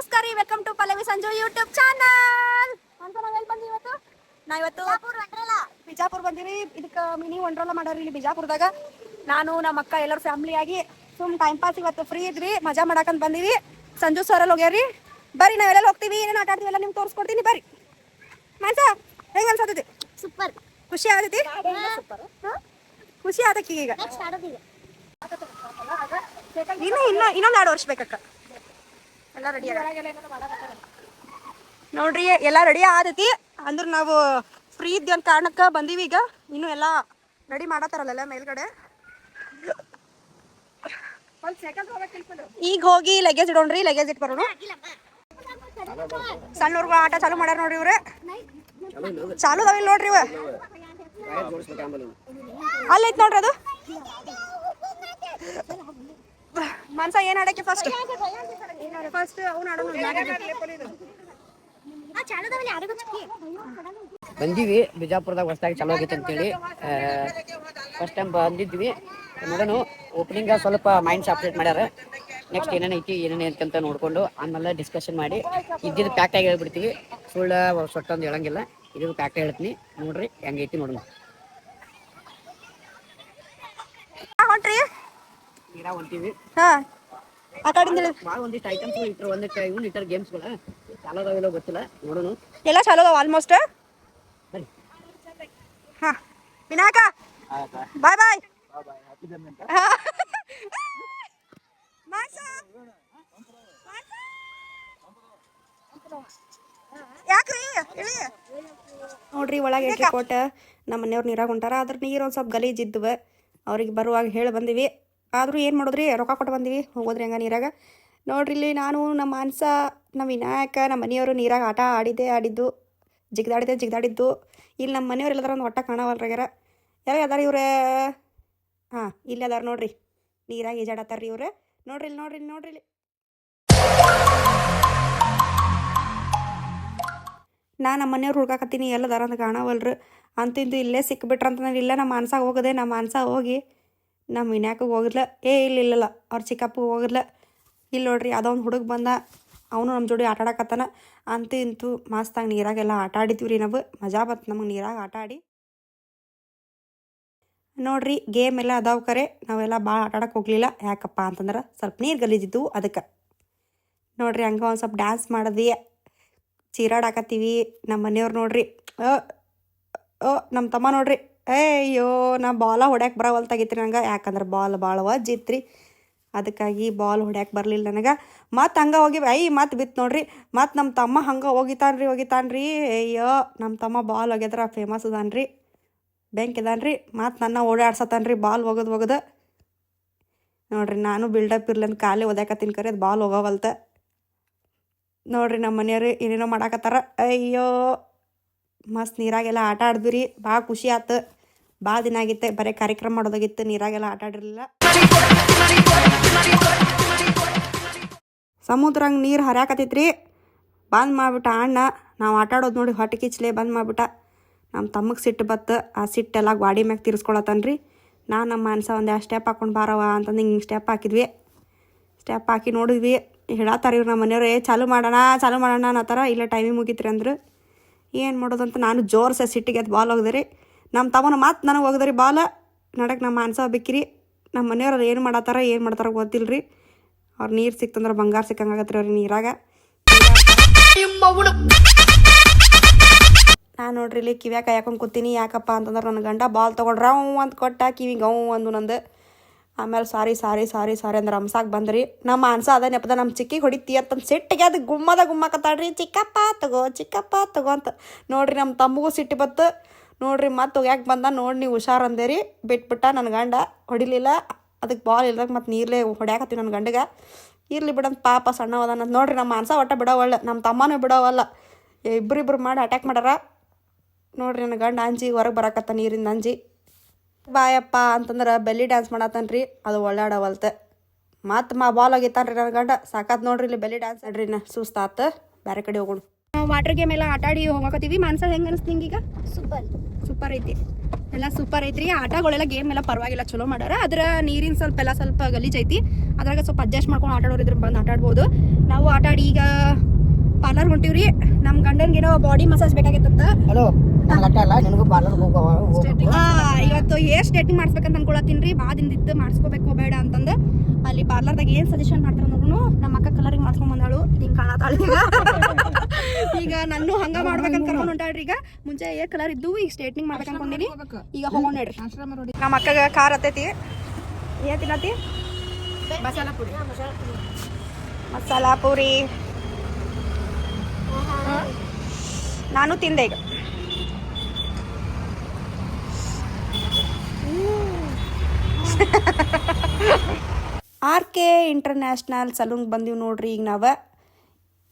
ನಮಸ್ಕಾರ ರೀ, welcome to Pallavi Sanju YouTube channel. ಅಂತ ನಾವೆಲ್ಲಿ ಬಂದಿ ಇವತ್ತು? ಬಿಜಾಪುರ ಬಂದಿರಿ. ಇದಕ್ಕೆ ಮಿನಿ ವಂಡರ್ಲಾ ಮಾಡ್ಯಾರ ಇಲ್ಲಿ ಬಿಜಾಪುರದಾಗ. ನಾನು ನಮ್ಮ ಅಕ್ಕ ಎಲ್ಲರೂ ಫ್ಯಾಮಿಲಿ ಆಗಿ ಸುಮ್ ಟೈಮ್ ಪಾಸ್ ಇವತ್ತು ಫ್ರೀ ಇದ್ರಿ, ಮಜಾ ಮಾಡಕಂತ ಬಂದಿವಿ. ಸಂಜು ಸರಲ್ಲಿ ಹೋಗ್ಯಾರಿ. ಬರ್ರಿ ನಾವೆಲ್ಲ ಹೋಗ್ತೀವಿ, ಏನೇನು ಆಟ ಆಡ್ತೀವಿ ಎಲ್ಲ ನಿಮ್ಗೆ ತೋರಿಸ್ಕೊಡ್ತೀನಿ. ಬರ್ರಿ ಮನ್ಸ, ಹೆಂಗೆ ಅನ್ಸತೈತಿ? ಸೂಪರ್, ಖುಷಿ ಆಗತೈತಿ? ಖುಷಿ ಆತಕ್ಕಿ ಈಗ. ಇನ್ನೊಂದು 2 ವರ್ಷ ಬೇಕಕ್ಕ. ಎಲ್ಲ ರೆಡಿ ನೋಡ್ರಿ, ಎಲ್ಲ ರೆಡಿ ಆದೈತಿ. ಅಂದ್ರೆ ನಾವು ಫ್ರೀ ಇದ್ವಿ ಅಂತ ಕಾರಣಕ್ಕೆ ಬಂದೀವಿ. ಈಗ ಇನ್ನು ಎಲ್ಲ ರೆಡಿ ಮಾಡತ್ತಾರಲ್ಲ ಮೇಲ್ಗಡೆ. ಈಗ ಹೋಗಿ ಲಗೇಜ್ ಇಡೋಣ್ರಿ, ಲಗೇಜ್ ಇಟ್ಟು ಬರೋಣ. ಸಣ್ಣವ್ರಿಗೂ ಆಟ ಚಾಲು ಮಾಡ್ಯಾರ ನೋಡ್ರಿ ಇವ್ರೆ. ಚಾಲು ಅದಾವಿಲ್ಲ ನೋಡ್ರಿ ಇವ. ಅಲ್ಲೈತ್ ನೋಡ್ರಿ ಅದು. ಮನ್ಸ ಏನ್ ಆಡಕ್ಕೆ ಫಸ್ಟ್ ಅವ್ನು ಬಂದೀವಿ. ಬಿಜಾಪುರದಾಗ ಹೊಸದಾಗಿ ಚಾಲೂ ಆಗೈತೆ ಅಂತೇಳಿ ಫಸ್ಟ್ ಟೈಮ್ ಬಂದಿದ್ವಿ. ನೋಡೋಣ, ಓಪನಿಂಗ್ ಸ್ವಲ್ಪ ಮೈಂಡ್ ಅಪ್ಡೇಟ್ ಮಾಡ್ಯಾರ. ನೆಕ್ಸ್ಟ್ ಏನೇನು ಐತಿ ಏನೇನು ಅಂತ ನೋಡ್ಕೊಂಡು ಆಮೇಲೆ ಡಿಸ್ಕಷನ್ ಮಾಡಿ ಇದ್ದಿದ್ದು ಪ್ಯಾಕ್ಟಾಗಿ ಹೇಳ್ಬಿಡ್ತೀವಿ. ಸುಳ್ಳು ಸೊಟ್ಟೊಂದು ಹೇಳಂಗಿಲ್ಲ, ಇದು ಪ್ಯಾಕ್ಟಾಗಿ ಹೇಳ್ತೀನಿ. ನೋಡ್ರಿ ಹೆಂಗೈತಿ ನೋಡೋಣ. ಹೊಂಟ್ರಿ ನೀರಾ ಹೊಂಟೀವಿ. ಭಾಳ ಒಂದಿಷ್ಟು ಐಟಮ್ಸ್ ಇಟ್ಟರು, ಒಂದಿಟ್ಟು ಇಟ್ಟರ್ ಗೇಮ್ಸ್ಗಳ ಚಾಲೋ ಅದಾವಿಲ್ಲ ಗೊತ್ತಿಲ್ಲ, ನೋಡೋಣ. ಎಲ್ಲ ಚಾಲೋ ಅದಾವ ಆಲ್ಮೋಸ್ಟ್. ಹಾ ವಿನಾಯಕ, ಬಾಯ್ ಬಾಯ್. ಯಾಕ್ರಿ ನೋಡ್ರಿ, ಒಳಗೆ ಎಂಟ್ರಿ ಕೊಟ್ಟ ನಮ್ಮ ಮನೆಯವ್ರು ನೀರಾಗ ಹೊಂಟಾರ. ಅದ್ರ ನೀರು ಒಂದು ಸ್ವಲ್ಪ ಗಲೀಜ್ ಇದ್ದುವ. ಅವ್ರಿಗೆ ಬರುವಾಗ ಹೇಳಿ ಬಂದೀವಿ. ಆದರೂ ಏನು ಮಾಡೋದ್ರಿ, ರೊಕ್ಕ ಕೊಟ್ಟು ಬಂದೀವಿ, ಹೋಗೋದ್ರಿ ಹಂಗ ನೀರಾಗ. ನೋಡ್ರಿ ಇಲ್ಲಿ ನಾನು ನಮ್ಮ ಮಾನ್ಸ, ನಮ್ಮ ವಿನಾಯಕ, ನಮ್ಮ ಮನೆಯವರು ನೀರಾಗ ಆಟ ಆಡಿದ್ದು, ಜಿಗ್ದಾಡಿದ್ದು. ಇಲ್ಲಿ ನಮ್ಮ ಮನೆಯವ್ರು ಎಲ್ಲದಾರ ಒಂದು ಒಟ್ಟ ಕಾಣವಲ್ರಾಗ್ಯಾರ. ಎಲ್ಲ ಅದಾರ ಇವ್ರೆ. ಹಾಂ, ಇಲ್ಲಿ ಅದಾರ ನೋಡ್ರಿ, ನೀರಾಗ ಈಜಾಡತ್ತಾರ್ರಿ ಇವ್ರೆ. ನೋಡ್ರಿ ಇಲ್ಲಿ. ನಾ ನಮ್ಮ ಮನೆಯವ್ರು ಹುಡ್ಕಾಕತ್ತೀನಿ, ಎಲ್ಲದಾರ ಅಂತ ಕಾಣವಲ್ರು. ಅಂತಿಂದು ಇಲ್ಲೇ ಸಿಕ್ಬಿಟ್ರಂತ ಇಲ್ಲ ನಮ್ಮ ಮಾನ್ಸಾಗ ಹೋಗದೆ. ನಮ್ಮ ಮಾನ್ಸ ಹೋಗಿ ನಮ್ಮ ವಿನಾಯಕ ಹೋಗಿದ್ಲ. ಇಲ್ಲಲ್ಲ ಅವ್ರ ಚಿಕ್ಕಪ್ಪ ಹೋಗಿದ್ಲ. ಇಲ್ಲಿ ನೋಡ್ರಿ, ಅದೊಂದು ಹುಡುಗ ಬಂದ, ಅವನು ನಮ್ಮ ಜೋಡಿ ಆಟ ಆಡಕತ್ತಾನ. ಅಂತೂ ಇಂತೂ ಮಸ್ತಾಗಿ ನೀರಾಗೆಲ್ಲ ಆಟ ಆಡಿದ್ವಿ ರೀ. ನಾವು ಮಜಾ ಬಂತು ನಮಗೆ ನೀರಾಗ ಆಟ ಆಡಿ. ನೋಡ್ರಿ, ಗೇಮ್ ಎಲ್ಲ ಅದಾವ ಕರೆ, ನಾವೆಲ್ಲ ಭಾಳ ಆಟ ಆಡಕ್ಕೆ ಹೋಗಲಿಲ್ಲ. ಯಾಕಪ್ಪ ಅಂತಂದ್ರೆ ಸ್ವಲ್ಪ ನೀರು ಗಲೀಜಿದ್ವು ಅದಕ್ಕೆ. ನೋಡ್ರಿ, ಹಂಗೆ ಒಂದು ಸ್ವಲ್ಪ ಡ್ಯಾನ್ಸ್ ಮಾಡಿದ್ವಿ, ಚೀರಾಡಾಕತ್ತೀವಿ. ನಮ್ಮ ಮನೆಯವ್ರು ನೋಡ್ರಿ, ನಮ್ಮ ತಮ್ಮ ನೋಡ್ರಿ, ಅಯ್ಯೋ ನಾ ಬಾಲ ಹೊಡ್ಯಾಕೆ ಬರವಲ್ತಾಗಿತ್ತು ನಂಗೆ. ಯಾಕಂದ್ರೆ ಬಾಲ್ ಭಾಳ ವಜ್ಜಿತ್ರಿ, ಅದಕ್ಕಾಗಿ ಬಾಲ್ ಹೊಡ್ಯಾಕೆ ಬರಲಿಲ್ಲ ನನಗೆ. ಮತ್ತು ಹಂಗೆ ಹೋಗಿ ಮತ್ತು ಬಿತ್ತು ನೋಡ್ರಿ. ಮತ್ತು ನಮ್ಮ ತಮ್ಮ ಹಂಗೆ ಹೋಗಿತಾನ್ರಿ. ಅಯ್ಯೋ ನಮ್ಮ ತಮ್ಮ ಬಾಲ್ ಹೋಗ್ಯದ್ರ ಫೇಮಸ್ ಅದಾನ್ರಿ, ಬೆಂಕ್ ಇದಾನ್ರಿ. ಮತ್ತು ನನ್ನ ಓಡಾಡ್ಸತ್ತಾನ್ರಿ ಬಾಲ್ ಒಗದು. ನೋಡ್ರಿ, ನಾನು ಬಿಲ್ಡಪ್ ಇರ್ಲಂತ ಕಾಲೇ ಓದಾಕತ್ತೀನಿ ಕರೆ, ಅದು ಬಾಲ್ ಹೋಗವಲ್ತ. ನೋಡ್ರಿ, ನಮ್ಮ ಮನೆಯವ್ರು ಏನೇನೋ ಮಾಡಾಕತ್ತಾರ. ಅಯ್ಯೋ ಮಸ್ತ್ ನೀರಾಗೆಲ್ಲ ಆಟ ಆಡಿದ್ವಿ. ಭಾಳ ಖುಷಿ ಆಯ್ತು. ಭಾಳ ದಿನ ಆಗಿತ್ತು, ಬರೀ ಕಾರ್ಯಕ್ರಮ ಮಾಡೋದಾಗಿತ್ತು, ನೀರಾಗೆಲ್ಲ ಆಟ ಆಡಿರಲಿಲ್ಲ. ಸಮುದ್ರಂಗೆ ನೀರು ಹರಿಯಾಕತ್ತೈತ್ರಿ. ಬಂದ್ ಮಾಡಿಬಿಟ್ಟ ಅಣ್ಣ. ನಾವು ಆಟ ಆಡೋದು ನೋಡಿ ಹೊಟ್ಟೆ ಕಿಚ್ಲೆ ಬಂದ್ ಮಾಡಿಬಿಟ್ಟ. ನಮ್ಮ ತಮ್ಮಗೆ ಸಿಟ್ಟು ಬತ್ತು. ಆ ಸಿಟ್ಟೆಲ್ಲ ಗಾಡಿ ಮ್ಯಾಗ ತೀರಿಸ್ಕೊಳತ್ತನ್ರಿ. ನಮ್ಮ ಮಾನ್ಸ ಒಂದು 2 ಸ್ಟೆಪ್ ಹಾಕೊಂಡು ಬಾರವ ಅಂತಂದು ಹಿಂಗೆ ಸ್ಟೆಪ್ ಹಾಕಿದ್ವಿ. ಸ್ಟೆಪ್ ಹಾಕಿ ನೋಡಿದ್ವಿ. ಹೇಳತ್ತಾರ ಇವ್ರು ನಮ್ಮ ಮನೆಯವ್ರು, ಚಾಲು ಮಾಡೋಣ ಅನ್ನತ್ತಾರ. ಇಲ್ಲ ಟೈಮಿಂಗ್ ಮುಗಿತ್ರಿ ಅಂದ್ರು. ಏನು ಮಾಡೋದಂತ ನಾನು ಜೋರ್ಸೆ ಸಿಟ್ಟಿಗೆ ಅದು ಬಾಲ್ ಹೋಗ್ದೆ. ನಮ್ಮ ತಮ್ಮನ ಮಾತು ನನಗೆ ಹೋಗ್ದ್ರಿ ಬಾಲ್. ನಡಕ್ಕೆ ನಮ್ಮ ಮಾನ್ಸ ಬೇಕಿರಿ. ನಮ್ಮ ಮನೆಯವ್ರು ಏನು ಮಾಡ್ತಾರ ಗೊತ್ತಿಲ್ಲ ರೀ. ಅವ್ರು ನೀರು ಸಿಕ್ತಂದ್ರೆ ಬಂಗಾರ ಸಿಕ್ಕಂಗಾಗತ್ರಿ ಅವ್ರಿಗೆ ನೀರಾಗ. ನಾನು ನೋಡ್ರಿ ಇಲ್ಲಿ ಕಿವ್ಯಾಗ ಕಾಯ್ಕೊಂಡು ಕೂತೀನಿ. ಯಾಕಪ್ಪ ಅಂತಂದ್ರೆ ನನ್ನ ಗಂಡ ಬಾಲ್ ತೊಗೊಂಡ್ರ ಅಂತ ಕೊಟ್ಟ, ಕಿವಿಗೆ ಒಂದು ನಂದು. ಆಮೇಲೆ ಸಾರಿ ಅಂದ್ರೆ ಅಮ್ಸಾಕ್ ಬಂದ್ರಿ. ನಮ್ಮ ಮಾನ್ಸ ಅದ ನೆಪದ ನಮ್ಮ ಚಿಕ್ಕಿಗೆ ಹೊಡಿತಿ ಅಂತಂದು ಸಿಟ್ಟಿಗೆ ಅದು ಗುಮ್ಮಕತ್ತಾಳ್ರಿ. ಚಿಕ್ಕಪ್ಪ ತಗೋ ಅಂತ. ನೋಡ್ರಿ, ನಮ್ಮ ತಮ್ಮಗೂ ಸಿಟ್ಟು ಬತ್ತು ನೋಡ್ರಿ. ಮತ್ತೆ ಹೋಗ್ಯಾಕೆ ಬಂದ ನೋಡಿ, ನೀವು ಹುಷಾರು ಅಂದೇರಿ. ಬಿಟ್ಬಿಟ್ಟ ನನ್ನ ಗಂಡ, ಹೊಡಿಲಿಲ್ಲ. ಅದಕ್ಕೆ ಬಾಲ್ ಇಲ್ದಾಗ ಮತ್ತು ನೀರ್ಲೇ ಹೊಡ್ಯಾಕತ್ತೀವಿ ನನ್ನ ಗಂಡಗೆ. ಇರ್ಲಿ ಬಿಡಂತ ಪಾಪ ಸಣ್ಣವದ ಅಂತ. ನೋಡ್ರಿ, ನಮ್ಮ ಮಾನ್ಸ ಒಟ್ಟ ಬಿಡೋವಲ್ಲ, ನಮ್ಮ ತಮ್ಮನೂ ಬಿಡೋವಲ್ಲ. ಇಬ್ಬರು ಮಾಡಿ ಅಟ್ಯಾಕ್ ಮಾಡ್ಯಾರ. ನೋಡ್ರಿ, ನನ್ನ ಗಂಡ ಅಂಜಿ ಹೊರಗೆ ಬರಾಕತ್ತ ನೀರಿಂದ ಅಂಜಿ. ಬಾಯಪ್ಪ ಅಂತಂದ್ರೆ ಬೆಲ್ಲಿ ಡ್ಯಾನ್ಸ್ ಮಾಡತ್ತನ್ರಿ, ಅದು ಒಳ್ಳಾಡವಲ್ತ. ಮತ್ತು ಬಾಲ್ ಆಗಿತ್ತಾನ್ರಿ ನನ್ನ ಗಂಡ. ಸಾಕಾತ್ ನೋಡ್ರಿ ಇಲ್ಲಿ ಬೆಲ್ಲಿ ಡ್ಯಾನ್ಸ್ ಆಡ್ರಿ. ಸುಸ್ತಾತ, ಬೇರೆ ಕಡೆ ಹೋಗೋಣ. ವಾಟರ್ ಗೇಮ್ ಎಲ್ಲ ಆಟ ಆಡಿ ಹೋಗಕತ್ತೀವಿ. ಮಾನ್ಸ ಹೆಂಗೆ ಅನಿಸ್ತಿ ಹಿಂಗೀಗ? ಸೂಪರ್ ಐತಿ, ಎಲ್ಲ ಸೂಪರ್ ಐತ್ರಿ. ಆಟಗಳೆಲ್ಲ ಗೇಮ್ ಎಲ್ಲ ಪರವಾಗಿಲ್ಲ, ಚಲೋ ಮಾಡ್ಯಾರ. ಅದ್ರ ನೀರಿನ ಸ್ವಲ್ಪ ಗಲೀಜ್ ಐತಿ. ಅದ್ರಾಗ ಸ್ವಲ್ಪ ಅಡ್ಜಸ್ಟ್ ಮಾಡ್ಕೊಂಡು ಆಟ ಆಡೋರಿದ್ರು ಬಂದು ಆಟ ಆಡ್ಬೋದು. ನಾವು ಆಟ ಆಡಿ ಈಗ ಪಾರ್ಲರ್ ಹೊಂಟಿವ್ರಿ. ನಮ್ಮ ಗಂಡನ್ಗೇನೋ ಬಾಡಿ ಮಸಾಜ್ ಬೇಕಾಗಿತ್ತಂತ. ಹಲೋ ನಾನು ಗಟ್ಟ ಅಲ್ಲ ನಿನಗೂ ಪಾರ್ಲರ್ ಇವತ್ತು ಹೇರ್ ಸ್ಟ್ರೇಟಿಂಗ್ ಮಾಡಿಸ್ಬೇಕಂತ ಅನ್ಕೊಳತ್ತೀನಿ. ಭಾಳ ದಿನದಿತ್ತು ಮಾಡಿಸ್ಕೋಬೇಕು ಬೇಡ ಅಂತಂದು ಅಲ್ಲಿ ಪಾರ್ಲರ್ದಾಗ ಏನು ಸಜೆಷನ್ ಮಾಡ್ತಾರ ನೋಡ್ರು. ನಮ್ಮ ಅಕ್ಕ ಕಲರಿಂಗ್ ಮಾಡ್ಸ್ಕೊಂಡ್ ಬಂದಾಳು. ಹಿಂಗೆ ಕಾಣತಾಳ ಈಗ ನಾನು ಹಂಗ ಮಾಡ್ಬೇಕಂತ ಕರ್ಕೊಂಡು ಹೊಂಟಾಳ್ರಿ. ಈಗ ಮುಂಚೆ ಏರ್ ಕಲರ್ ಇದ್ದು ಈಗ ಸ್ಟ್ರೇಟ್ನಿಂಗ್ ಮಾಡ್ಬೇಕು ಅನ್ಕೊಂಡಿನಿ. ಈಗ ಹೋಗೋಣ ನೋಡ್ರಿ. ನಮ್ಮ ಅಕ್ಕಗ ಕಾರ್ ಹತ್ತೈತಿ. ಏನ್ ತಿನ್ನತಿ? ಮಸಾಲಾ ಪೂರಿ ನಾನು ತಿಂದೆ ಈಗ. RK ಇಂಟರ್ನ್ಯಾಷನಲ್ ಸಲೂನ್ಗೆ ಬಂದೀವಿ ನೋಡ್ರಿ. ಈಗ ನಾವು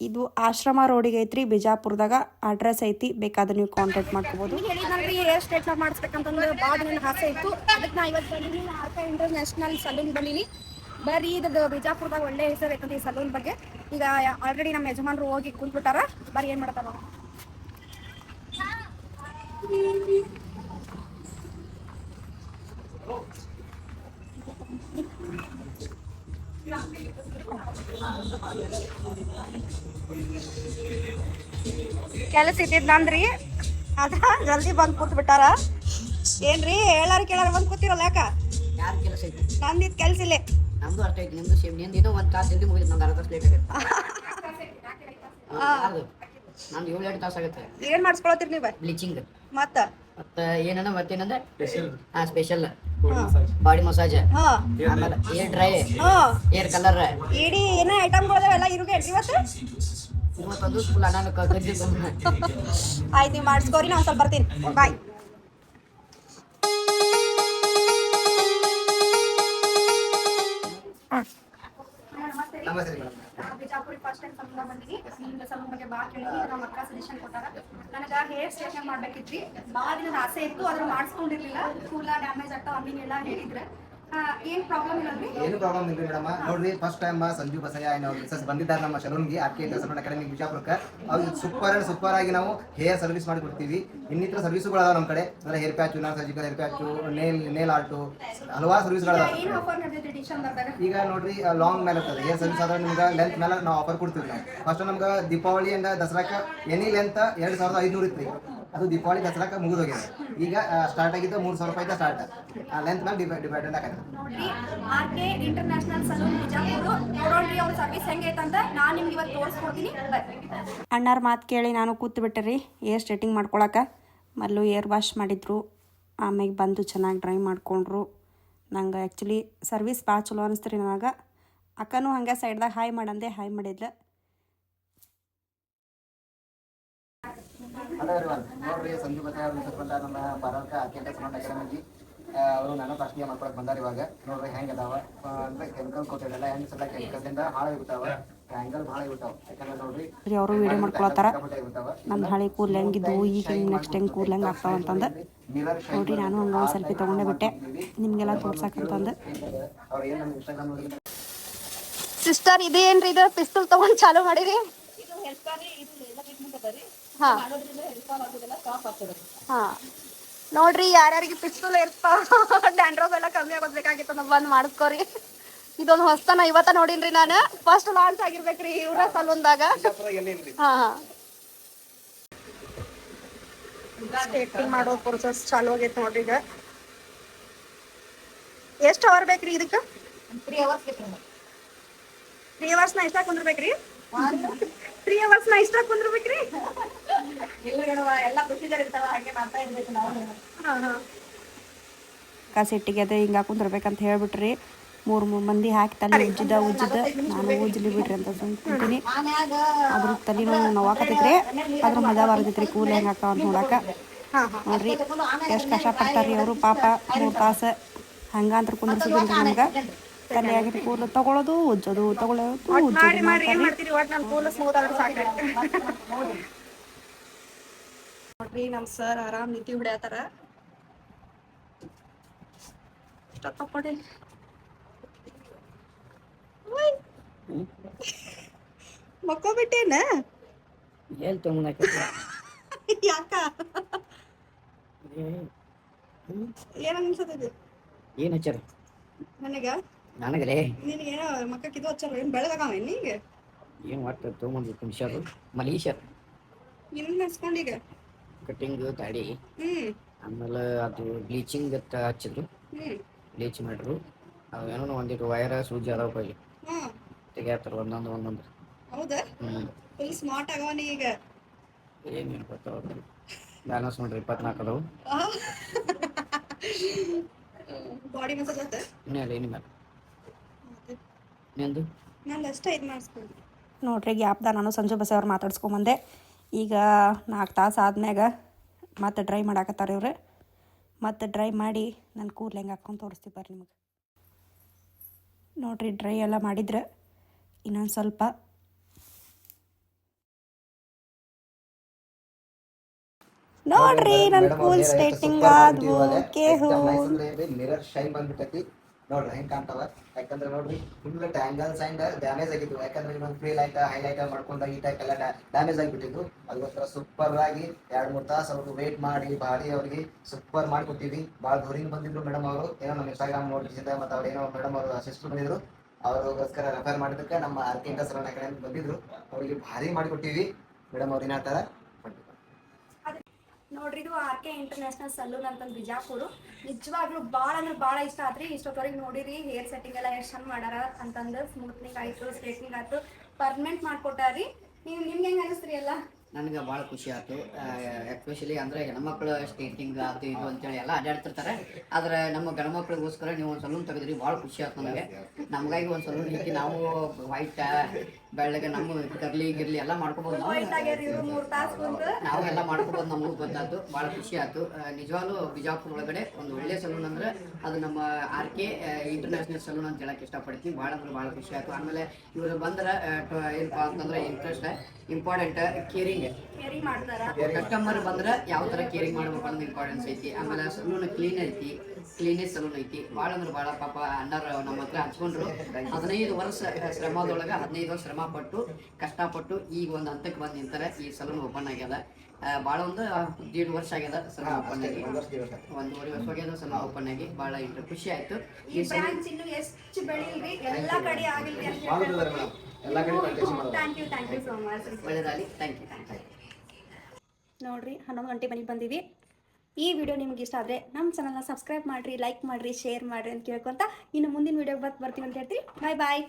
ಇದು ಆಶ್ರಮ ರೋಡಿಗೆ ಐತ್ರಿ, ಬಿಜಾಪುರದಾಗ. ಅಡ್ರೆಸ್ ಐತಿ, ಬೇಕಾದ್ರೆ ನೀವು ಕಾಂಟ್ಯಾಕ್ಟ್ ಮಾಡ್ಕೋಬೋದು. ಹೇಳಿದ್ರಿ ಹೇರ್ ಸ್ಟ್ರೇಟ್ನರ್ ಮಾಡಿಸ್ಬೇಕಂತಂದ್ರೆ ಭಾಳ ದಿನ ಆಸೆ ಇತ್ತು. ಅದಕ್ಕೆ ನಾ ಇವತ್ತು ಬಂದೀನಿ RK ಇಂಟರ್ನ್ಯಾಷನಲ್ ಸಲೂನ್ ಬಂದೀನಿ. ಬರ್ರಿ, ಇದ್ರದ್ದು ಬಿಜಾಪುರದಾಗ ಒಳ್ಳೆ ಹೆಸರು ಐತಂತ ಈ ಸಲೂನ್ ಬಗ್ಗೆ. ಈಗ ಆಲ್ರೆಡಿ ನಮ್ಮ ಯಜಮಾನ್ರು ಹೋಗಿ ಕುಂತ್ಬಿಟ್ಟಾರ. ಬರ್ರಿ ಏನು ಮಾಡ್ತಾರ ನಾವು. ಕೆಲಸ ಇದ್ದಿದ್ದಂದ್ರಿ ಅದ ಜಲ್ದಿ ಬಂದು ಕೂತ್ ಬಿಟ್ಟಾರ. ಏನ್ರಿ ಹೇಳಾರ ಕೇಳಾರ ಬಂದು ಕೂತಿರಲ್ಲ ಯಾಕ? ಯಾರು ಕೆಲಸ ಐತಿ? ನಂದಿದ್ ಕೆಲ್ಸ ಇಲ್ಲೇ. ನಮ್ದು ಅಷ್ಟೇ ಐತಿ, ನಿಮ್ದು ಸೇಮ್. ನಿಂದು ಒಂದು ತಾಸು ಜಲ್ದಿ ಮುಗಿದು ನಂದು ಅರ್ಧ ತಾಸು ಲೇಟ್ ಆಗುತ್ತೆ. ನಂದು 7-8 ತಾಸು ಆಗುತ್ತೆ. ಏನ್ ಮಾಡಿಸ್ಕೊಳತ್ತೀರಿ ನೀವು? ಬ್ಲೀಚಿಂಗ್ ಮತ್ತೆ ಮತ್ತೇನಂದ್ರೆ ಸ್ಪೆಷಲ್ ಬಾಡಿ ಮಸಾಜ್, ಆಮೇಲೆ ಏರ್ ಡ್ರೈ, ಏರ್ ಕಲರ್, ಇಡೀ ಏನೇ ಐಟಮ್ಗಳದಾವೆಲ್ಲ ಇರುಗೆ ಇವತ್ತು. ಇವತ್ತೊಂದು ಫುಲ್ ಅನ್ನ ಕದ್ದಿ ಆಯ್ತು, ನೀವು ಮಾಡಿಸ್ಕೋರಿ, ನಾನು ಸ್ವಲ್ಪ ಬರ್ತೀನಿ. ಬಾಯ್. ಬಿಜಾಪುರಿಗೆ ಫಸ್ಟ್ ಟೈಮ್ ಸಲೂನ್ ಬಂದಿನಿ. ನಿಮ್ಗೆ ಸಲೂನ್ ಬಗ್ಗೆ ಭಾಳ ಕೇಳಿದ್ವಿ. ನಮ್ಮ ಅಕ್ಕ ಸಜೆಷನ್ ಕೊಟ್ಟಾರ. ನನಗೆ ಹೇರ್ ಸ್ಟ್ರೇಟ್ನಿಂಗ್ ಮಾಡ್ಬೇಕಿತ್ರಿ. ಭಾಳ ದಿನದ ಆಸೆ ಇತ್ತು, ಆದ್ರೆ ಮಾಡಿಸ್ಕೊಂಡಿರ್ಲಿಲ್ಲ. ಕೂಲ ಡ್ಯಾಮೇಜ್ ಆಗ್ತಾವ ಹಂಗೆಲ್ಲ ಹೇಳಿದ್ರೆ. ಏನು ಪ್ರಾಬ್ಲಮ್ ಇಲ್ಲ ರೀ? ಏನು ಪ್ರಾಬ್ಲಮ್ ಇಲ್ಲ ಮೇಡಮ್. ನೋಡ್ರಿ, ಫಸ್ಟ್ ಟೈಮ್ ಸಂಜು ಬಸಯ್ಯ ಅವ್ರ ಮಿಸಸ್ ಬಂದಿದ್ದಾರೆ ನಮ್ಮ ಸಲೂನ್ಗೆ, RK ಇಂಟರ್ನ್ಯಾಷನಲ್ ಅಕಾಡೆಮಿ ಬಿಜಾಪುರಕ್ಕೆ. ಅವ್ರಿಗೆ ಸೂಪರ್ ಆಗಿ ನಾವು ಹೇರ್ ಸರ್ವಿಸ್ ಮಾಡಿ ಕೊಡ್ತೀವಿ. ಇನ್ನಿತರ ಸರ್ವಿಸ್ಗಳು ಅದಾವ ನಮ್ಮ ಕಡೆ. ಅಂದ್ರೆ hair patch, non surgical hair patch, nail art, ಹಲವಾರು ಸರ್ವಿಸ್ಗಳು ಈಗ ನೋಡ್ರಿ. ಲಾಂಗ್ ಮೇಲೆ ಇರ್ತದೆ ಹೇರ್ ಸರ್ವಿಸ್ ಆದ್ರೆ ನಿಮ್ಗೆ ಲೆಂತ್ ಮೇಲೆ ನಾವು ಆಫರ್ ಕೊಡ್ತೀವಿ. ನಾವು ಫಸ್ಟ್ ನಮ್ಗೆ ದೀಪಾವಳಿ ಹಂಗ ದಸರಾಕ್ಕೆ ಎನಿ ಲೆಂತ್ 2500 ಇತ್ತು. ಅದು ದೀಪಾವಳಿ ದಸರಾಕ್ಕೆ ಮುಗಿದೋಗಿದೆ. ಈಗ ಸ್ಟಾರ್ಟ್ ಆಗಿದ್ದು 3000 ರೂಪಾಯಿ ಸ್ಟಾರ್ಟ್. ಲೆಂತ್ ಮೇಲೆ ಡಿಪೆಂಡ್ ಆಗತ್ತೆ. ನೋಡ್ರಿ, RK ಇಂಟರ್ನ್ಯಾಷನಲ್ ಸಲೂನ್ ಬಿಜಾಪುರ ನೋಡ್ರಿ. ಅವ್ರ ಸರ್ವಿಸ್ ಹೆಂಗೈತಂತ ನಾನು ನಿಮ್ಗೆ ಇವತ್ತು ತೋರಿಸ್ಕೊಡ್ತೀನಿ. ಅಣ್ಣಾರ ಮಾತು ಕೇಳಿ ನಾನು ಕೂತು ಬಿಟ್ಟೆ ರೀ ಏರ್ ಸ್ಟ್ರೇಟಿಂಗ್ ಮಾಡ್ಕೊಳಕ್ಕೆ. ಮೊದಲು ಏರ್ ವಾಶ್ ಮಾಡಿದ್ರು, ಆಮೇಲೆ ಬಂದು ಚೆನ್ನಾಗಿ ಡ್ರೈ ಮಾಡ್ಕೊಂಡ್ರು. ನಂಗೆ ಆ್ಯಕ್ಚುಲಿ ಸರ್ವಿಸ್ ಭಾಳ ಚಲೋ ಅನಿಸ್ತು ರೀ ನನಗೆ. ಅಕ್ಕನೂ ಹಂಗೆ ಸೈಡ್ದಾಗ ಹಾಯ್ ಮಾಡಂದೆ, ಹಾಯ್ ಮಾಡಿದ್ಲು. Hello everyone. ನೋಡ್ರಿ, ಸಂಜು ಬಸಯ್ಯ ಅವ್ರ ಮಿಸಸ್ ಬಂದ ನಮ್ಮ ಪಾರ್ಲರ್ಗೆ RK ಇಂಟರ್ನ್ಯಾಷನಲ್ ಅಕಾಡೆಮಿಗೆ. ಅವರು ನಾನು ಫಸ್ಟ್ ಇಯರ್ ಮಾಡ್ಕೊಳಕ್ ಬಂದಾರ. ಇವಾಗ ನೋಡ್ರಿ ಹೆಂಗೆ ಅದಾವ ಅಂದ್ರೆ ಕೆಮಿಕಲ್ ಕೊಟ್ಟಿಲ್ಲ. ಹೆಂಗೆ ಸಲ ಕೆಮಿಕಲ್ದಿಂದ ಹಾಳಾಗಿಬಿಡ್ತಾವ, ಆ್ಯಂಗಲ್ ಭಾಳ ಇರ್ತಾವ. ಯಾಕಂದ್ರೆ ನೋಡ್ರಿ ಅವರು ವಿಡಿಯೋ ಮಾಡ್ಕೊಳತ್ತಾರ ನಮ್ಮ ಹಳೆ ಕೂದಲು ಹೆಂಗಿದ್ದು, ಈಗ ಹೆಂಗೆ ನೆಕ್ಸ್ಟ್ ಹೆಂಗೆ ಕೂದಲು ಹೆಂಗೆ ಆಗ್ತಾವ ಅಂತಂದು ನೋಡ್ರಿ. ನಾನು ಹಂಗೆ ಒಂದು ಸೆಲ್ಫಿ ತೊಗೊಂಡೇ ಬಿಟ್ಟೆ ನಿಮಗೆಲ್ಲ ತೋರ್ಸಕ್ಕಂತಂದು. ಅವ್ರು ಏನು ನಮ್ಮ ಇನ್ಸ್ಟಾಗ್ರಾಮ್ ನೋಡಿದ್ರೆ ಸಿಸ್ಟರ್ ಇದೇನ್ರಿ ಇದು ಪಿಸ್ತೂಲ್ ತಗೊಂಡು ಚಾಲು ಮಾಡಿರಿ? ಹಾಂ ಹಾಂ, ನೋಡ್ರಿ ಯಾರ್ಯಾರಿಗೆ ಪಿಸ್ತೂಲ್ ಇರ್ತಾವ ಡ್ಯಾಂಡ್ರಫ್ ಎಲ್ಲ ಕಮ್ಮಿ ಆಗೋದ್ಬೇಕಾಗಿತ್ತು. ನಾವು ಬಂದು ಮಾಡಿಸ್ಕೋರಿ. ಇದೊಂದು ಹೊಸ್ತನ ಇವತ್ತ ನೋಡಿನ್ರಿ ನಾನು. ಫಸ್ಟ್ ಲಾಂಚ್ ಆಗಿರ್ಬೇಕ್ರಿ ಇವ್ರ ಸಲೂನ್ದಾಗ. ಹಾಂ ಹಾಂ, ಸ್ಟ್ರೇಟಿಂಗ್ ಮಾಡೋ ಪ್ರೊಸೆಸ್ ಚಾಲು ಆಗೈತೆ ನೋಡ್ರಿ. ಈಗ ಎಷ್ಟು ಅವರ್ ಬೇಕ್ರಿ ಇದಕ್ಕೆ? 3 hours ಬೇಕು. 3 hours ನಾ ಇಷ್ಟ ಕುಂದ್ರಬೇಕ್ರಿ? 3 hours ನಾ ಇಷ್ಟ ಕುಂದ್ರಬೇಕ್ರಿ? ಎಲ್ಲ ಪ್ರೊಸೀಜರ್ ಇರ್ತಾವ, ಹಾಗೆ ಮಾಡ್ತಾ ಇರ್ಬೇಕು ನಾವು. ಹಾಂ ಹಾಂ, ಸಿಟ್ಟಿಗೆ ಅದೇ ಹಿಂಗೆ ಕುಂದ್ರಬೇಕಂತ ಹೇಳ್ಬಿಟ್ರಿ. 3 ಮಂದಿ ಹಾಕಿ ತಲೆ ಉಜ್ಜಿದ ನಾನು ಉಜ್ಜಲಿ ಬಿಡ್ರಿ ಅಂತ ಸುಮ್ತೀನಿ. ಅದ್ರ ತಲೆ ನೋವಾಕತ್ತೈತ್ರಿ. ಅದ್ರ ಮಜಾ ಬರ್ತೈತ್ರಿ ಕೂಲ್ ಹೆಂಗೆ ಆಗ್ತಾವ ಅಂತ ನೋಡಕ್ಕೆ. ನೋಡ್ರಿ ಎಷ್ಟು ಕಷ್ಟಪಡ್ತಾರ್ರಿ ಅವರು ಪಾಪ. 3 ತಾಸು ಹಂಗಂತ ಕುಂದ್ರಸಿದ್ರಿ ನಮ್ಗೆ. ತಲೆ ಆಗಿಟ್ಟು ಕೂದಲು ತಗೊಳ್ಳೋದು ಉಜ್ಜೋದು, ತಗೊಳ್ಳೋದು ಉಜ್ಜೋದು ನೋಡ್ರಿ. ನಮ್ಮ ಸರ್ ಆರಾಮ್ ನಿಂತಿ ಹೊಡ್ಯಾತಾರ. ತಕ್ಕೊಡಿ ಮಕ್ಕೋಬಿಟ್ಟೇನ? ಎಲ್ಲಿ ತೊಗೊಂಡ ಯಾಕ? ಏನ ಅನ್ಸತೈತಿ? ಏನು ಹಚ್ಚಾರ ನನಗ? ನನಗಲೇ ನಿನಗೇನೋ ಮಕ್ಕಕ್ಕೆ ಇದು ಹಚ್ಚಾರ. ಏನು ಬೆಳಗಾವ ನಿಂಗೆ? ಏನು ಒಟ್ಟು ತೊಗೊಂಡು ಕುಣಿಸೋದು ಮಲೀಶರ್ ಏನು ಮಾಡಿಸ್ಕೊಂಡು ಈಗ ಕಟಿಂಗ್ ದಾಡಿ ಆಮೇಲೆ ಅದು ಬ್ಲೀಚಿಂಗ್ ಹಚ್ಚಿದ್ರು ಬ್ಲೀಚ್ ಮಾಡಿದ್ರು ಅವೇನೋ ಒಂದಿಟ್ಟು ವೈರ ಸೂಜಿ ಅದಾವ ಕೈ ತೆಗಿಯತ್ತಾರ ಒಂದೊಂದು ಹೌದಾ ಫುಲ್ ಸ್ಮಾರ್ಟ್ ಆಗವನಿ ಈಗ ಏನೇನು ಬರ್ತಾವ ಬ್ಯಾಲೆನ್ಸ್ ನೋಡ್ರಿ 24 ಅದಾವು ಬಾಡಿ ಮಸಾಜ್ ಆತ ಇನ್ನೇನು ಏನಿಲ್ಲ ನಿಂದು ನಾನು ಅಷ್ಟೇ ಇದು ಮಾಡಿಸ್ಕೊಂಡು ನೋಡ್ರಿ ಗ್ಯಾಪ್ದ ನಾನು ಸಂಜು ಬಸ್ ಅವ್ರು ಮಾತಾಡ್ಸ್ಕೊಂಬಂದೆ ಈಗ 4 ತಾಸು ಆದ್ಮ್ಯಾಗ ಮತ್ತೆ ಡ್ರೈ ಮಾಡಾಕತ್ತಾರೆ ಇವ್ರು ಮತ್ತೆ ಡ್ರೈ ಮಾಡಿ ನಾನು ಕೂದಲು ಹೆಂಗೆ ಹಾಕ್ಕೊಂಡು ತೋರಿಸ್ತೀವಿ ಬರ್ರಿ ನಿಮಗೆ ನೋಡ್ರಿ ಡ್ರೈ ಎಲ್ಲ ಮಾಡಿದ್ರೆ ಇನ್ನೊಂದು ಸ್ವಲ್ಪ ನೋಡ್ರಿ ನನ್ನ ಕೂಲ್ ಸ್ಟ್ರೇಟಿಂಗ್ ಆದ್ವು ಕೇಹು ಮಿರರ್ ಶೈನ್ ಬಂದ್ಬಿಟ್ಟೈತಿ ನೋಡ್ರಿ ಹೆಂಗ್ ಕಾಣ್ತಾವ ಯಾಕಂದ್ರೆ ನೋಡ್ರಿ ಫುಲ್ ಟ್ಯಾಂಗಲ್ಸ್ ಅಂಡ್ ಡ್ಯಾಮೇಜ್ ಆಗಿದ್ವು ಯಾಕಂದ್ರೆ ಇನ್ನೊಂದು ಫ್ರೀ ಲೈಟ್ ಹೈಲೈಟ್ ಮಾಡ್ಕೊಂಡಾಗ ಈ ಟೈಪ್ ಎಲ್ಲ ಡ್ಯಾಮೇಜ್ ಆಗಿಬಿಟ್ಟಿದ್ದು ಅದಕ್ಕೋಸ್ಕರ ಸೂಪರ್ ಆಗಿ 2-3 ತಾಸು ಅವ್ರಿಗೆ ವೇಟ್ ಮಾಡಿ ಬಾಡಿ ಅವ್ರಿಗೆ ಸೂಪರ್ ಮಾಡಿಕೊಟ್ಟಿವಿ ಭಾಳ ದೂರಿಂದ ಬಂದಿದ್ರು ಮೇಡಮ್ ಅವರು ಏನೋ ನಮ್ಮ ಇನ್ಸ್ಟಾಗ್ರಾಮ್ ನೋಟಿಸಿಂದ ಮತ್ತು ಅವ್ರು ಏನೋ ಮೇಡಮ್ ಅವರು ಸಿಸ್ಟರ್ ಬಂದಿದ್ರು ಅವ್ರಿಗೋಸ್ಕರ ರೆಫರ್ ಮಾಡಿದ್ದಕ್ಕೆ ನಮ್ಮ ಆರ್ಕೆ ಸಲೂನ್ ಕಡೆ ಬಂದಿದ್ರು ಅವ್ರಿಗೆ ಭಾರಿ ಮಾಡಿಕೊಟ್ಟಿವಿ ಮೇಡಮ್ ಅವ್ರು ಏನ್ ಹೇಳ್ತಾರ ನೋಡ್ರಿ ಇದು ಆರ್ ಕೆ ಇಂಟರ್ನ್ಯಾಷನಲ್ ಸಲೂನ್ ಅಂತಂದು ಬಿಜಾಪುರ ನಿಜವಾಗ್ಲೂ ಭಾಳ ಅಂದ್ರೆ ಭಾಳ ಇಷ್ಟ ಆದ್ರಿ ಇಷ್ಟೊತ್ತವರೆಗೆ ನೋಡಿರಿ ಹೇರ್ ಸೆಟ್ಟಿಂಗ್ ಎಲ್ಲ ಎಷ್ಟು ಚಂದ ಮಾಡ್ಯಾರ ಅಂತಂದು ಸ್ಮೂತ್ನಿಂಗ್ ಆಯಿತು ಸ್ಟ್ರೇಟ್ನಿಂಗ್ ಆಯಿತು ಪರ್ಮನೆಂಟ್ ಮಾಡಿಕೊಟ್ಟಾರಿ ನಿಮ್ಗೆ ಹೆಂಗೆ ಅನಿಸ್ತ್ರಿ ಎಲ್ಲ ನನಗೆ ಭಾಳ ಖುಷಿ ಆಯ್ತು ಎಸ್ಪೆಷಲಿ ಅಂದರೆ ಹೆಣ್ಮಕ್ಳು ಸ್ಟೇಟಿಂಗ್ ಅದು ಇದು ಅಂತೇಳಿ ಎಲ್ಲ ಅಡ್ಡಾಡ್ತಿರ್ತಾರೆ ಆದರೆ ನಮ್ಮ ಗಂಡ್ಮಕ್ಳಿಗೋಸ್ಕರ ನೀವು ಒಂದು ಸಲೂನ್ ತೆಗೆದ್ರಿ ಭಾಳ ಖುಷಿ ಆಯ್ತು ನನಗೆ ನಮಗಾಗಿ ಒಂದು ಸಲೂನ್ ಇಟ್ಟು ನಾವು ವೈಟ್ ಬೆಳ್ಳಗೆ ನಮ್ಮ ಕರ್ಲಿ ಗಿರ್ಲಿ ಎಲ್ಲ ಮಾಡ್ಕೊಬೋದು ನಾವೆಲ್ಲ ಮಾಡ್ಕೊಬೋದು ನಮಗೂ ಗೊತ್ತಾಯ್ತು ಭಾಳ ಖುಷಿ ಆಯ್ತು ನಿಜವಾಗ್ಲೂ ಬಿಜಾಪುರ ಒಳಗಡೆ ಒಂದು ಒಳ್ಳೆ ಸಲೂನ್ ಅಂದ್ರೆ ಅದು ನಮ್ಮ ಆರ್ ಕೆ ಇಂಟರ್ನ್ಯಾಷನಲ್ ಸಲೂನ್ ಅಂತ ಹೇಳಕ್ಕೆ ಇಷ್ಟಪಡ್ತೀವಿ ಭಾಳ ಅಂದ್ರೆ ಭಾಳ ಖುಷಿ ಆಯ್ತು ಆಮೇಲೆ ಇವರು ಬಂದ್ರೆ ಏನಪ್ಪ ಅಂತಂದ್ರೆ ಇಂಟ್ರೆಸ್ಟ್ ಇಂಪಾರ್ಟೆಂಟ್ ಕೇರಿಂಗ್ ಕಸ್ಟಮರ್ ಬಂದ್ರೆ ಯಾವ ತರ ಕೇರಿಂಗ್ ಮಾಡ್ಬೇಕು ಅನ್ನೋದು ಇಂಪಾರ್ಟೆನ್ಸ್ ಐತಿ ಆಮೇಲೆ ಸಲೂನ್ ಕ್ಲೀನ್ ಐತಿ ಕ್ಲೀನೆಸ್ ಸಲೂನ್ ಐತಿ ಭಾಳ ಅಂದ್ರೆ ಭಾಳ ಪಾಪ ಅಣ್ಣರ್ ನಮ್ಮ ಹತ್ರ ಹಚ್ಕೊಂಡ್ರು 15 ವರ್ಷ ಶ್ರಮದೊಳಗೆ 15 ವರ್ಷ ಶ್ರಮ ಪಟ್ಟು ಕಷ್ಟಪಟ್ಟು ಈಗ ಒಂದು ಹಂತಕ್ಕೆ ಬಂದು ನಿಂತಾರೆ ಈ ಸಲೂನ್ ಓಪನ್ ಆಗ್ಯದ ಭಾಳ ಒಂದು 1.5 ವರ್ಷ ಆಗ್ಯದ ಸಲೂನ್ ಓಪನ್ ಆಗಿ 1.5 ವರ್ಷ ಆಗ್ಯದ ಸಲೂನ್ ಓಪನ್ ಆಗಿ ಭಾಳ ಖುಷಿ ಆಯ್ತು ಈ ಬ್ರಾಂಚ್ ಇನ್ನು ಎಷ್ಟು ಬೆಳಿಲ್ರಿ ಎಲ್ಲ ಕಡೆ ಆಗಿಲ್ರಿ ಎಲ್ಲ ಕಡೆ ಥ್ಯಾಂಕ್ ಯು ಸೋ ಮಚ್ ಒಳ್ಳೆದಾಗಲಿ ಥ್ಯಾಂಕ್ ಯು ನೋಡ್ರಿ 11 ಗಂಟೆ ಮನೆಗೆ ಬಂದೀವಿ ಈ ವಿಡಿಯೋ ನಿಮ್ಗೆ ಇಷ್ಟ ಆದರೆ ನಮ್ಮ ಚಾನಲ್ನ ಸಬ್ಸ್ಕ್ರೈಬ್ ಮಾಡಿರಿ ಲೈಕ್ ಮಾಡಿರಿ ಶೇರ್ ಮಾಡಿರಿ ಅಂತ ಕೇಳ್ಕೊತ ಇನ್ನು ಮುಂದಿನ ವಿಡಿಯೋಗೆ ಬರ್ತೀವಿ ಅಂತ ಹೇಳ್ತೀವಿ ಬಾಯ್